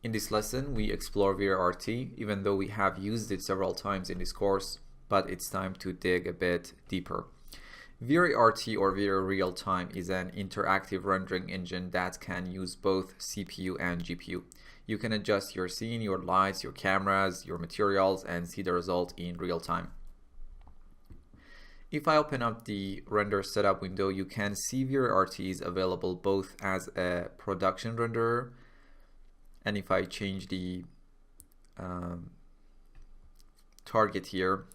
In this lesson, we explore VRRT, even though we have used it several times in this course, but it's time to dig a bit deeper. VRRT or VRE Real-Time is an interactive rendering engine that can use both CPU and GPU. You can adjust your scene, your lights, your cameras, your materials, and see the result in real time. If I open up the render setup window, you can see VRRT is available both as a production renderer, and if I change the target here,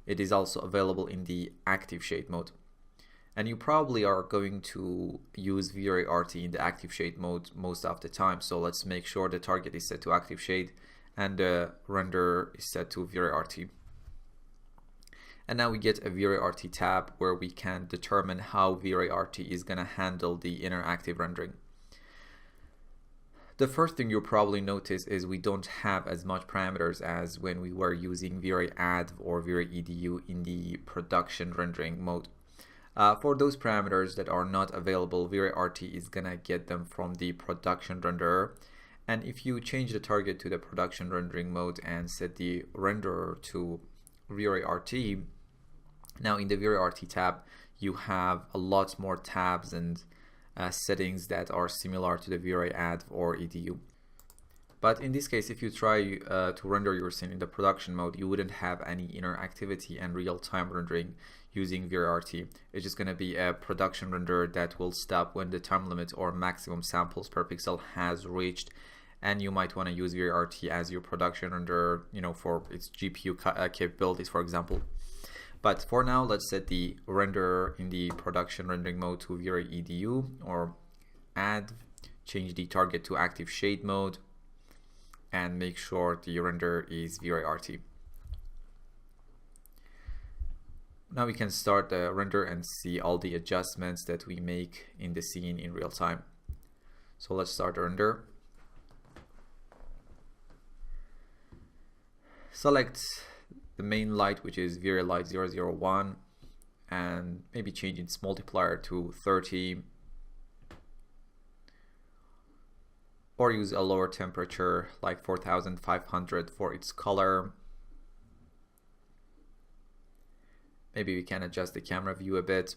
it is also available in the active shade mode. And you probably are going to use VRRT in the active shade mode most of the time. So let's make sure the target is set to active shade and the render is set to VRRT. And now we get a VRRT tab where we can determine how VRRT is going to handle the interactive rendering. The first thing you'll probably notice is we don't have as much parameters as when we were using VRAD or VREDU in the production rendering mode. For those parameters that are not available, VRRT is gonna get them from the production renderer. And if you change the target to the production rendering mode and set the renderer to VRRT, now in the VRRT tab, you have a lot more tabs and settings that are similar to the VRAD or EDU. But in this case, if you try to render your scene in the production mode, you wouldn't have any interactivity and real-time rendering using VRRT. It's just going to be a production render that will stop when the time limit or maximum samples per pixel has reached, and you might want to use VRRT as your production render, for its GPU capabilities, for example. But for now, let's set the renderer in the production rendering mode to VREDU or add, change the target to active shade mode, and make sure the render is VRRT. Now we can start the render and see all the adjustments that we make in the scene in real time. So let's start the render. Select the main light, which is VRLight 001, and maybe change its multiplier to 30, or use a lower temperature like 4500 for its color. Maybe we can adjust the camera view a bit.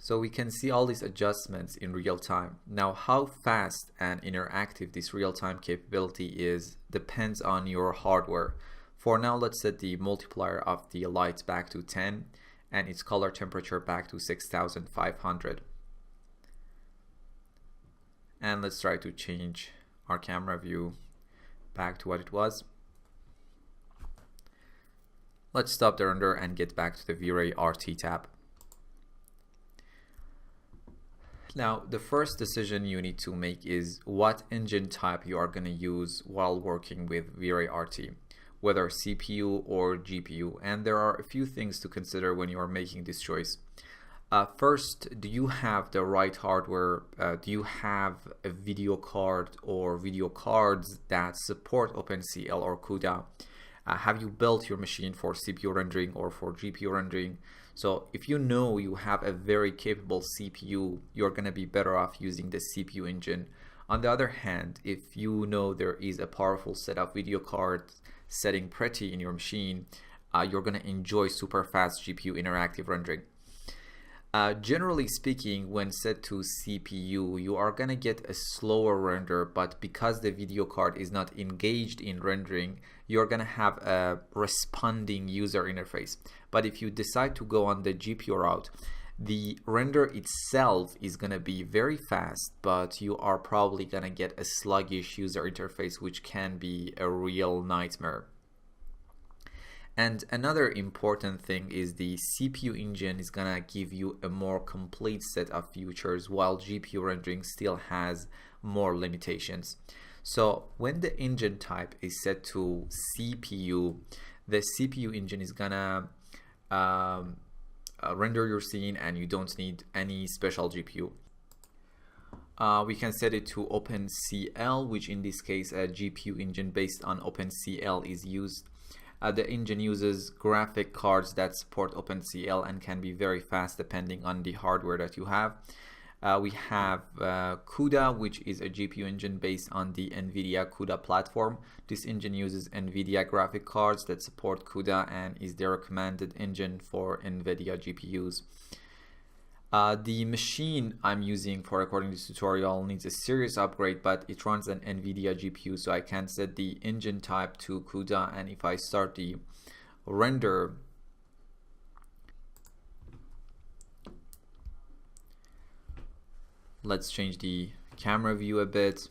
So we can see all these adjustments in real time. Now, how fast and interactive this real-time capability is depends on your hardware. For now, let's set the multiplier of the lights back to 10 and its color temperature back to 6500. And let's try to change our camera view back to what it was. Let's stop the render and get back to the VRART tab. Now, the first decision you need to make is what engine type you are going to use while working with VRART, whether CPU or GPU. And there are a few things to consider when you are making this choice. First, do you have the right hardware? Do you have a video card or video cards that support OpenCL or CUDA? Have you built your machine for CPU rendering or for GPU rendering? So if you know you have a very capable CPU, you're going to be better off using the CPU engine. On the other hand, if you know there is a powerful set of video cards setting pretty in your machine, you're going to enjoy super fast GPU interactive rendering. Generally speaking, when set to CPU, you are going to get a slower render, but because the video card is not engaged in rendering, you're going to have a responding user interface. But if you decide to go on the GPU route, the render itself is going to be very fast, but you are probably going to get a sluggish user interface, which can be a real nightmare. And another important thing is the CPU engine is gonna give you a more complete set of features, while GPU rendering still has more limitations. So when the engine type is set to CPU, the CPU engine is gonna render your scene and you don't need any special GPU. We can set it to OpenCL, which in this case a GPU engine based on OpenCL is used. The engine uses graphic cards that support OpenCL and can be very fast depending on the hardware that you have. We have CUDA, which is a GPU engine based on the NVIDIA CUDA platform. This engine uses NVIDIA graphic cards that support CUDA and is the recommended engine for NVIDIA GPUs. The machine I'm using for recording this tutorial needs a serious upgrade, but it runs an NVIDIA GPU, so I can set the engine type to CUDA, and if I start the render, let's change the camera view a bit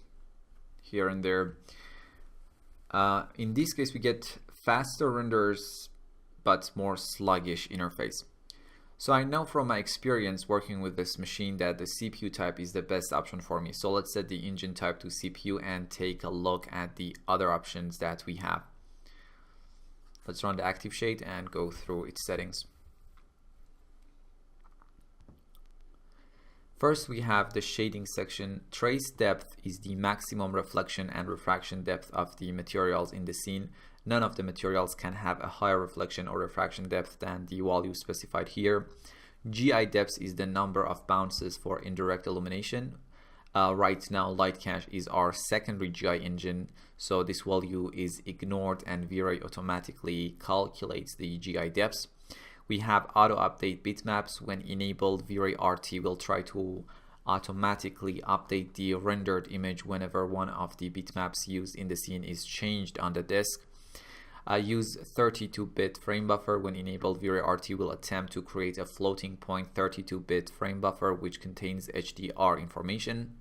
here and there. In this case, we get faster renders but more sluggish interface. So I know from my experience working with this machine that the CPU type is the best option for me. So let's set the engine type to CPU and take a look at the other options that we have. Let's run the active shade and go through its settings. First, we have the shading section. Trace depth is the maximum reflection and refraction depth of the materials in the scene. None of the materials can have a higher reflection or refraction depth than the value specified here. GI depth is the number of bounces for indirect illumination. Right now, Light Cache is our secondary GI engine, so this value is ignored and V-Ray automatically calculates the GI depths. We have auto update bitmaps. When enabled, V-Ray RT will try to automatically update the rendered image whenever one of the bitmaps used in the scene is changed on the disk. Use 32-bit frame buffer. When enabled, V-Ray RT will attempt to create a floating point 32-bit frame buffer which contains HDR information.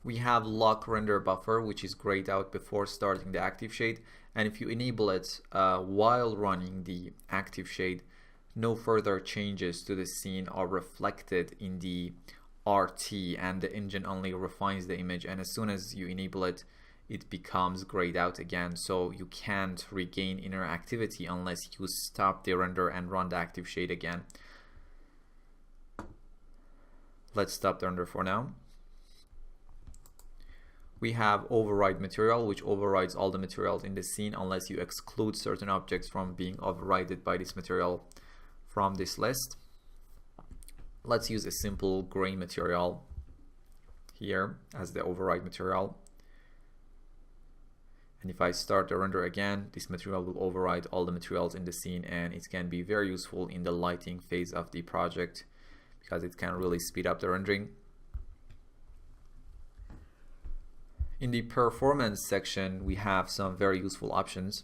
We have lock render buffer, which is grayed out before starting the active shade, and if you enable it while running the active shade, no further changes to the scene are reflected in the RT, and the engine only refines the image, and as soon as you enable it, it becomes grayed out again, so you can't regain interactivity unless you stop the render and run the active shade again. Let's stop the render for now. We have override material, which overrides all the materials in the scene unless you exclude certain objects from being overridden by this material from this list. Let's use a simple gray material here as the override material. And if I start the render again, this material will override all the materials in the scene, and it can be very useful in the lighting phase of the project because it can really speed up the rendering. In the performance section, we have some very useful options.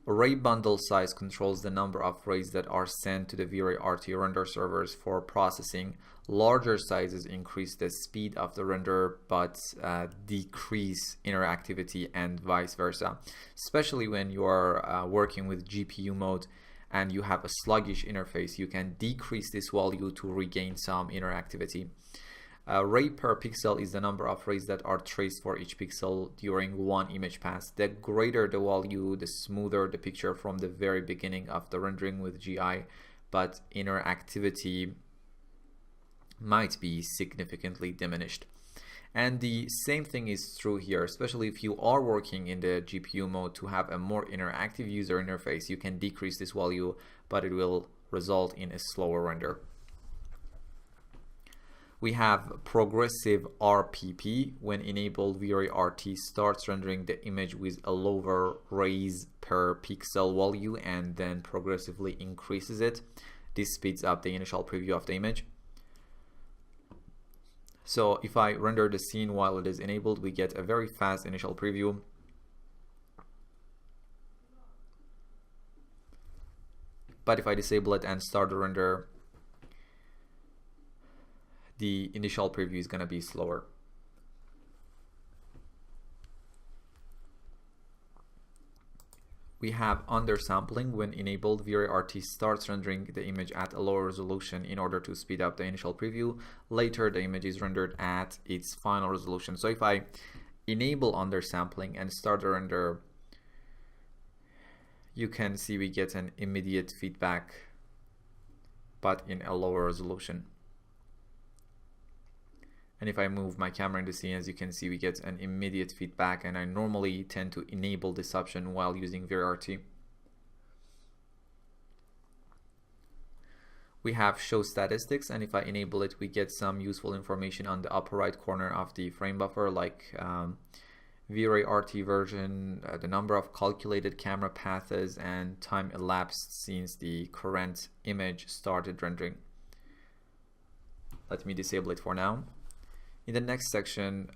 Array bundle size controls the number of arrays that are sent to the V-Ray RT render servers for processing. Larger sizes increase the speed of the render but decrease interactivity and vice versa, especially when you are working with GPU mode and you have a sluggish interface. You can decrease this value to regain some interactivity. Ray per pixel is the number of rays that are traced for each pixel during one image pass. The greater the value, the smoother the picture from the very beginning of the rendering with GI, but interactivity might be significantly diminished. And the same thing is true here, especially if you are working in the GPU mode to have a more interactive user interface. You can decrease this value, but it will result in a slower render. We have progressive RPP. When enabled, V-Ray RT starts rendering the image with a lower rays per pixel value and then progressively increases it. This speeds up the initial preview of the image. So if I render the scene while it is enabled, we get a very fast initial preview. But if I disable it and start the render, the initial preview is going to be slower. We have undersampling. When enabled, V-Ray RT starts rendering the image at a lower resolution in order to speed up the initial preview. Later, the image is rendered at its final resolution. So if I enable undersampling and start the render, you can see we get an immediate feedback, but in a lower resolution. And if I move my camera in the scene, as you can see, we get an immediate feedback, and I normally tend to enable this option while using V-Ray RT. We have show statistics, and if I enable it, we get some useful information on the upper right corner of the frame buffer, like V-Ray RT version, the number of calculated camera paths, and time elapsed since the current image started rendering. Let me disable it for now. In the next section,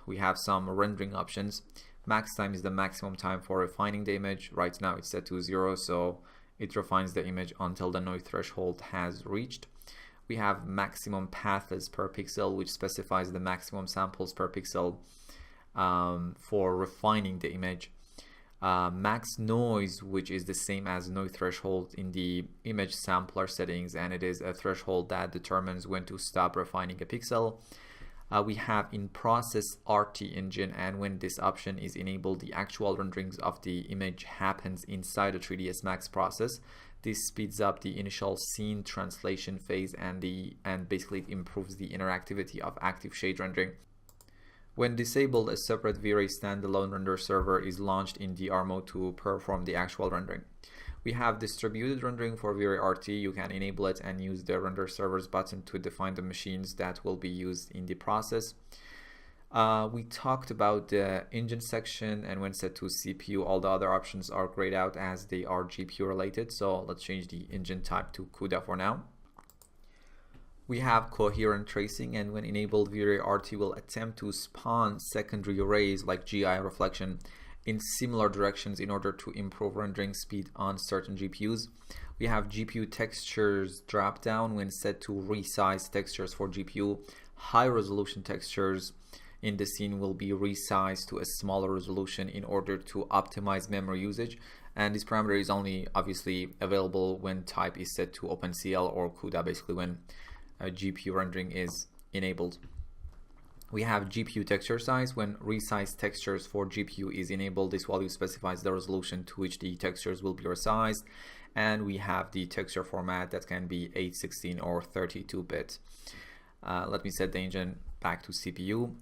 we have some rendering options. Max time is the maximum time for refining the image. Right now it's set to 0, so it refines the image until the noise threshold has reached. We have maximum paths per pixel, which specifies the maximum samples per pixel for refining the image. Max noise, which is the same as noise threshold in the image sampler settings, and it is a threshold that determines when to stop refining a pixel. We have in process RT engine, and when this option is enabled, the actual renderings of the image happens inside the 3ds Max process. This speeds up the initial scene translation phase and basically it improves the interactivity of active shade rendering. When disabled, a separate V-Ray standalone render server is launched in DR mode to perform the actual rendering. We have distributed rendering for V-Ray RT. You can enable it and use the render servers button to define the machines that will be used in the process. We talked about the engine section, and when set to CPU, all the other options are grayed out as they are GPU related. So let's change the engine type to CUDA for now. We have coherent tracing, and when enabled, V-Ray RT will attempt to spawn secondary rays like GI reflection in similar directions in order to improve rendering speed on certain GPUs. We have GPU textures drop down. When set to resize textures for GPU, high resolution textures in the scene will be resized to a smaller resolution in order to optimize memory usage, and this parameter is only obviously available when type is set to OpenCL or CUDA, basically when GPU rendering is enabled. We have GPU texture size. When resized textures for GPU is enabled, this value specifies the resolution to which the textures will be resized, and we have the texture format that can be 816 or 32-bit. Let me set the engine back to CPU.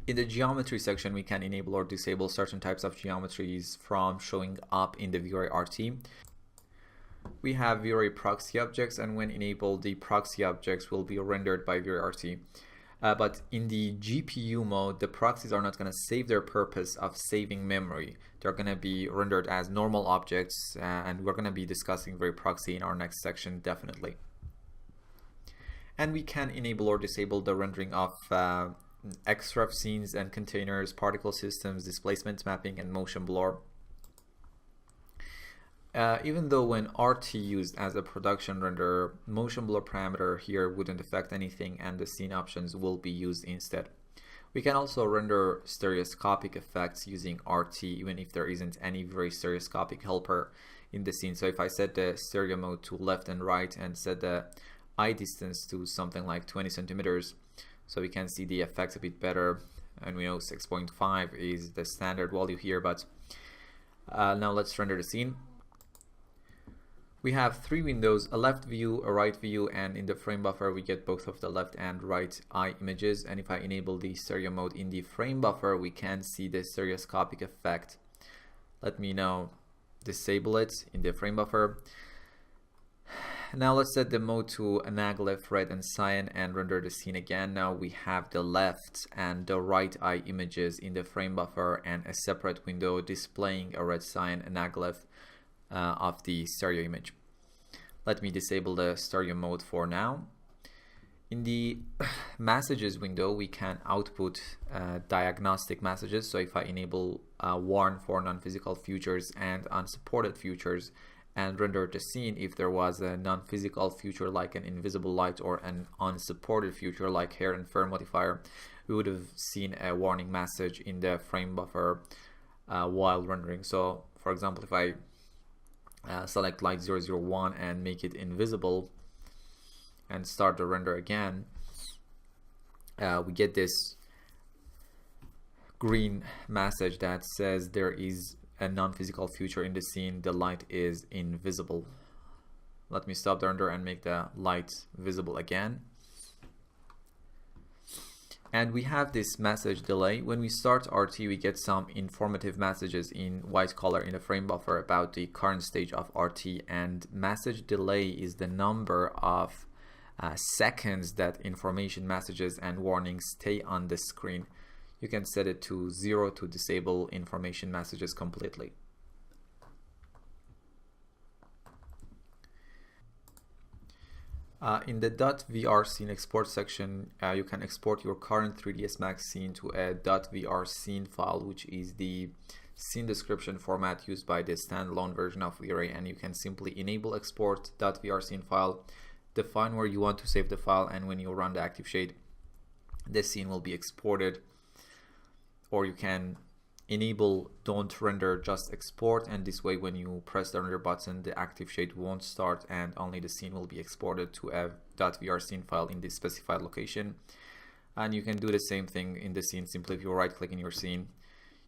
In the geometry section, we can enable or disable certain types of geometries from showing up in the V-Ray RT. We have V-Ray proxy objects, and when enabled, the proxy objects will be rendered by V-Ray RT. But in the GPU mode, the proxies are not going to save their purpose of saving memory. They're going to be rendered as normal objects, and we're going to be discussing V-Ray proxy in our next section, definitely. And we can enable or disable the rendering of XREF scenes and containers, particle systems, displacement mapping, and motion blur. Even though when RT used as a production render, motion blur parameter here wouldn't affect anything, and the scene options will be used instead. We can also render stereoscopic effects using RT, even if there isn't any very stereoscopic helper in the scene. So if I set the stereo mode to left and right and set the eye distance to something like 20 centimeters, so we can see the effects a bit better, and we know 6.5 is the standard value here, but now let's render the scene. We have three windows, a left view, a right view, and in the frame buffer we get both of the left and right eye images. And if I enable the stereo mode in the frame buffer, we can see the stereoscopic effect. Let me now disable it in the frame buffer. Now let's set the mode to anaglyph, red and cyan, and render the scene again. Now we have the left and the right eye images in the frame buffer and a separate window displaying a red cyan anaglyph of the stereo image. Let me disable the stereo mode for now. In the messages window, we can output diagnostic messages. So if I enable warn for non-physical features and unsupported features and render the scene, if there was a non-physical feature like an invisible light or an unsupported feature like hair and fur modifier, we would have seen a warning message in the frame buffer while rendering. So for example, if I select light 001 and make it invisible and start the render again, we get this green message that says there is a non-physical feature in the scene, the light is invisible. Let me stop the render and make the light visible again. And we have this message delay. When we start RT, we get some informative messages in white color in the frame buffer about the current stage of RT, and message delay is the number of seconds that information messages and warnings stay on the screen. You can set it to 0 to disable information messages completely. In the .VR scene export section, you can export your current 3ds Max scene to a .VR scene file, which is the scene description format used by the standalone version of V-Ray, and you can simply enable export .VR scene file, define where you want to save the file, and when you run the active shade, the scene will be exported. Or you can enable don't render, just export, and this way when you press the render button, the active shade won't start and only the scene will be exported to a .VR scene file in the specified location. And you can do the same thing in the scene. Simply if you right click in your scene,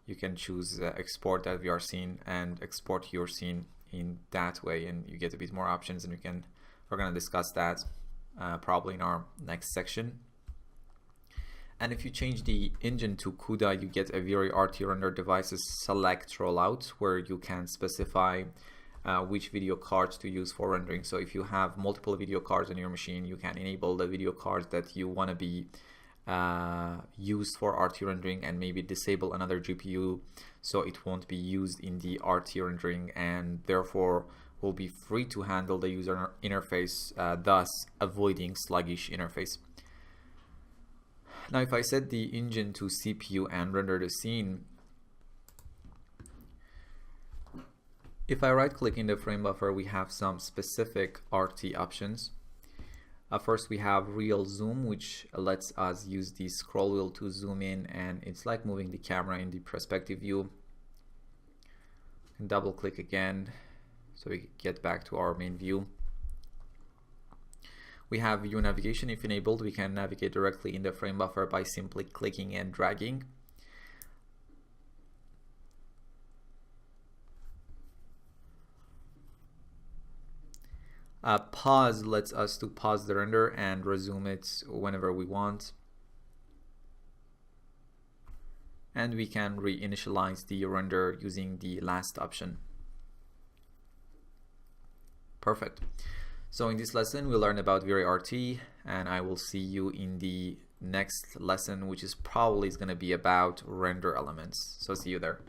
you can choose export .VR scene and export your scene in that way, and you get a bit more options, and we're going to discuss that probably in our next section. And if you change the engine to CUDA, you get a V-Ray RT Render Devices Select rollout, where you can specify which video cards to use for rendering. So if you have multiple video cards on your machine, you can enable the video cards that you want to be used for RT rendering, and maybe disable another GPU so it won't be used in the RT rendering, and therefore will be free to handle the user interface, thus avoiding sluggish interface. Now if I set the engine to CPU and render the scene, if I right click in the frame buffer, we have some specific RT options. First we have real zoom, which lets us use the scroll wheel to zoom in, and it's like moving the camera in the perspective view. And double click again so we get back to our main view. We have view navigation. If enabled, we can navigate directly in the frame buffer by simply clicking and dragging. Pause lets us to pause the render and resume it whenever we want. And we can reinitialize the render using the last option. Perfect. So in this lesson, we'll learn about V-Ray RT, and I will see you in the next lesson, which is probably going to be about render elements. So see you there.